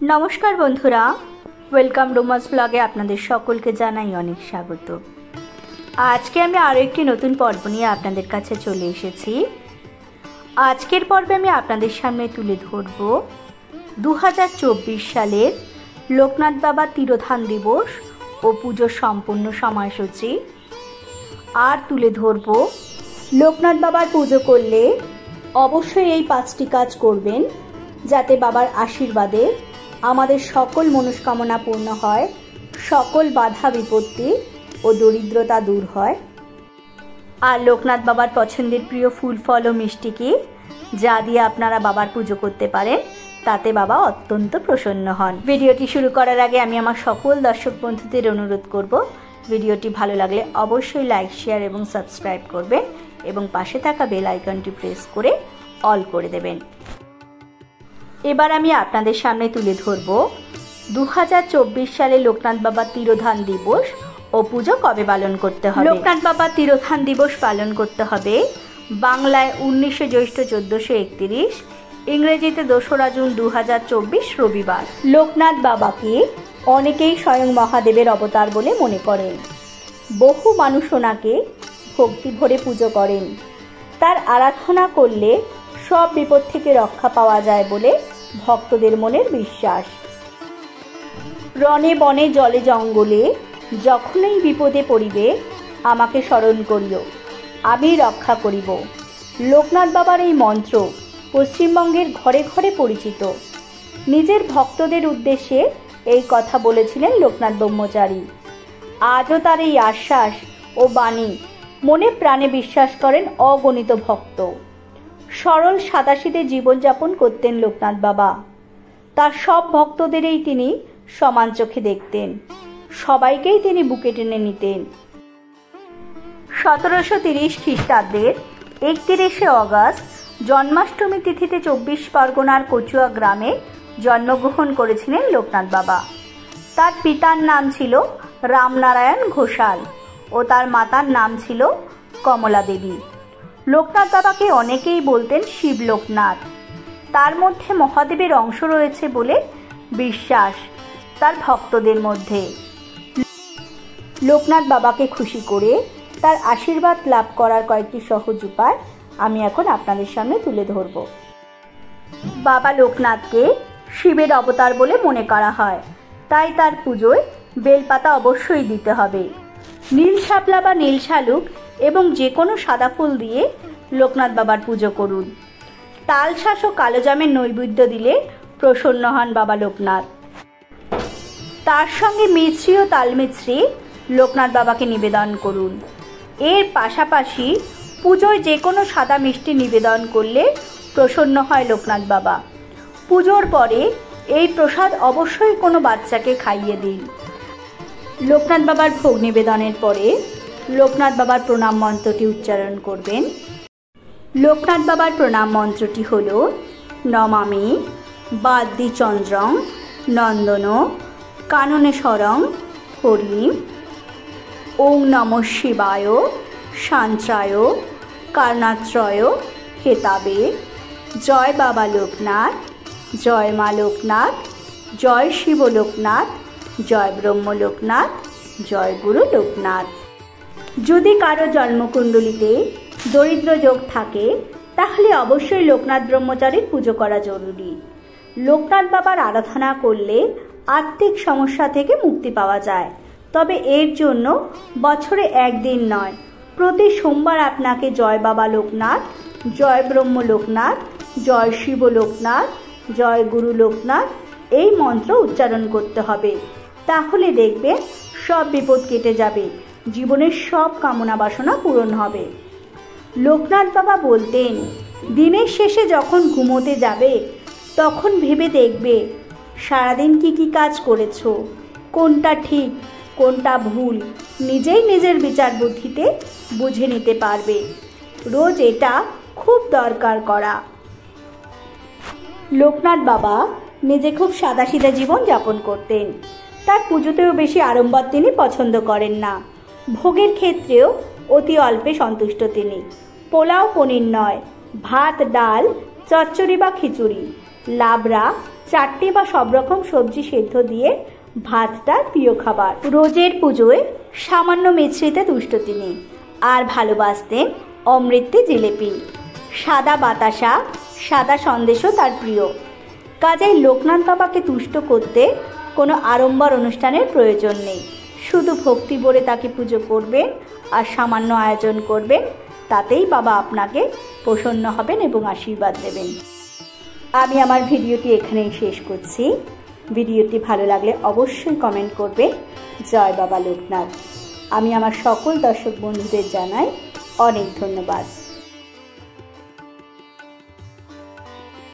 नमस्कार बंधुरा welcome romance ब्लगे आपनादेर सकलके जानाई अनेक स्वागत। आज के आमी आरो एकटी नतून पर्व निये आपनादेर काछे चले एसेछि। आजकेर पर्वे आमी आपनादेर सामने तुले धरबो 2024 सालेर लोकनाथ बाबा तिरोधान दिवस ओ पुजो सम्पूर्ण সময়সূচি और तुले धरबो लोकनाथ बाबार पुजो करले अवश्यई एई 5टी काज करबेन जाते बाबार आशीर्वादे आमादेर सकल मनोकामना पूर्ण हय, सकल बाधा विपत्ति और दरिद्रता दूर हय। और लोकनाथ बाबार पछंदेर प्रिय फुल फल और मिष्टि की जा दिए आपनारा बाबार पुजो करते पारेन ताते बाबा अत्यंत प्रसन्न हन। भिडियोटी शुरू करार आगे आमी आमार सकल दर्शक बंधुदेर अनुरोध करब भिडियोटी भालो लागले अवश्यई लाइक शेयर एवं सबस्क्राइब करबेन एवं पाशे थाका बेल आइकनटी प्रेस करे अल करे देबेन। एबार आमी आपनादेर सामने तुले धरबो 2024 साले लोकनाथ बाबा तिरोधान दिवस ओ पुजो कबे पालन करते हबे। लोकनाथ बाबा तिरोधान दिवस पालन करते हबे बांगलाय 19 ज्यैष्ठ 1431, इंग्रेजीते 2रा जून 2024 रविवार। लोकनाथ बाबाके अनेकेई स्वयं महादेवेर अवतार बोले मने करेन। बहु मानुष ओनाके भक्ति भरे पुजो करेन। तार आराधना करले सब विपद थेके रक्षा पावा जाय बोले भक्तदेर मनेर विश्वास। रणे बने जले जंगले जखनई विपदे पड़िबे आमाके स्मरण करियो आमी रक्षा करिब। लोकनाथ बाबार एई मंत्र पश्चिमबंगेर घरे घरे परिचित। निजेर भक्तदेर उद्देश्ये एई कथा बोलेछिलेन लोकनाथ ब्रह्मचारी। आजो तार एई आश्वास ओ बाणी मने प्राणे विश्वास करेन अगणित भक्त। सरल सादासिधे जीवन यापन करतेन लोकनाथ बाबा। तार सब भक्तदेरई तिनि समान चोखे देखतेन, सबाइकेई तिनि बुके टेने नितेन। 1730 ख्रिस्टाब्देर 31 अगस्त जन्माष्टमी तिथिते 24 परगनार कचुआ ग्रामे जन्मग्रहण करेছিলেন लोकनाथ बाबा। तार पितार नाम छिलो रामनारायण घोषाल और तार मातार नाम छिलो कमला देवी। लोकनाथ बाबाके अनेकेई बोलतेन शिव लोकनाथ। तार मध्य महादेवेर अंश रयेछे बोले विश्वास तार भक्तदेर मध्य। लोकनाथ बाबाके खुशी करे तार आशीर्वाद लाभ करार कयेकटी सहज उपाय आमी एखन आपनादेर सामने तुले धरब। बाबा लोकनाथके शिवेर अवतार बोले मने करा हय, ताई तार पुजोय बेलपाता अवश्यई दिते हबे। नील शापला बा नील शालुक एवं जे कोनो सादा फुल दिए लोकनाथ बाबार पुजो करुन। ताल शास और कालो जामेर नैवेद्य दिले प्रसन्न हन बाबा लोकनाथ। तार संगे मिश्री और ताल मिश्री लोकनाथ बाबाके निवेदन करुन। एर पाशापाशी पुजोय जे कोनो सादा मिष्टि निवेदन करले प्रसन्न हय लोकनाथ बाबा। पुजोर परे एई प्रसाद अवश्यई कोनो बाच्चाके खाइये दिन। लोकनाथ बाबार भोग निवेदनेर परे लोकनाथ बाबार प्रणाम मंत्रटी उच्चारण करबेन। लोकनाथ बाबार प्रणाम मंत्रटी हलो नमामि बाद्दी चंद्रं नंदन काननेश्वरं हरिं ओं नमः शिवाय शांत्राय कारणात्रय हेताबे जय बाबा लोकनाथ जय मा लोकनाथ जय शिव लोकनाथ जय ब्रह्म लोकनाथ जय गुरु लोकनाथ। यदि कारो जन्मकुंडलीते दरिद्र योग थाके ताहले अवश्यई लोकनाथ ब्रह्मचारीर पुजो करा जरूरी। लोकनाथ बाबार आराधना करले आर्थिक समस्या थेके मुक्ति पावा जाय। तबे एर जोन्नो बछरे एक दिन नय प्रति सोमवार आपनाके जय बाबा लोकनाथ जय ब्रह्म लोकनाथ जय शिव लोकनाथ जय गुरु लोकनाथ এই মন্ত্র উচ্চারণ করতে হবে। তাহলে দেখবেন সব বিপদ কেটে যাবে, জীবনের সব কামনা বাসনা পূরণ হবে। লোকনাথ বাবা বলতেন দিনের শেষে যখন ঘুমোতে যাবে তখন ভেবে দেখবে সারাদিন কি কি কাজ করেছো, কোনটা ঠিক কোনটা ভুল নিজেই নিজের বিচার বুদ্ধিতে বুঝে নিতে পারবে। রোজ এটা খুব দরকার করা। लोकनाथ बाबा निजे खूब सादासिधा जीवन यापन करतेन। तार पुजोतेও बेशी आडम्बर तिनि पछंद करेन ना। भोगेर क्षेत्रेও अति अल्पे सन्तुष्ट तिनि। पोलाव पनिर नय, भात डाल चच्चड़ी बा खिचुड़ी लाबड़ा 4টে বা সব রকম সবজি সেদ্ধ দিয়ে ভাতটা প্রিয় খাবার। রোজের পুজোয় সামান্য মিছরিতে দুষ্ট তিনি, আর ভালোবাসতেন অমৃতে জিলেপি। সাদা বাতাসা, সাদা সন্দেশও তার প্রিয়। কাজেই লোকনাথ বাবাকে তুষ্ট করতে কোনো আড়ম্বর অনুষ্ঠানের প্রয়োজন নেই। শুধু ভক্তি ভরে তাকে পুজো করবেন আর সামান্য আয়োজন করবেন, তাতেই বাবা আপনাকে প্রসন্ন হবেন এবং আশীর্বাদ দেবেন। আমি আমার ভিডিওটি এখানেই শেষ করছি। ভিডিওটি ভালো লাগলে অবশ্যই কমেন্ট করবে। জয় বাবা লোকনাথ। আমি আমার সকল দর্শক বন্ধুদের জানাই অনেক ধন্যবাদ।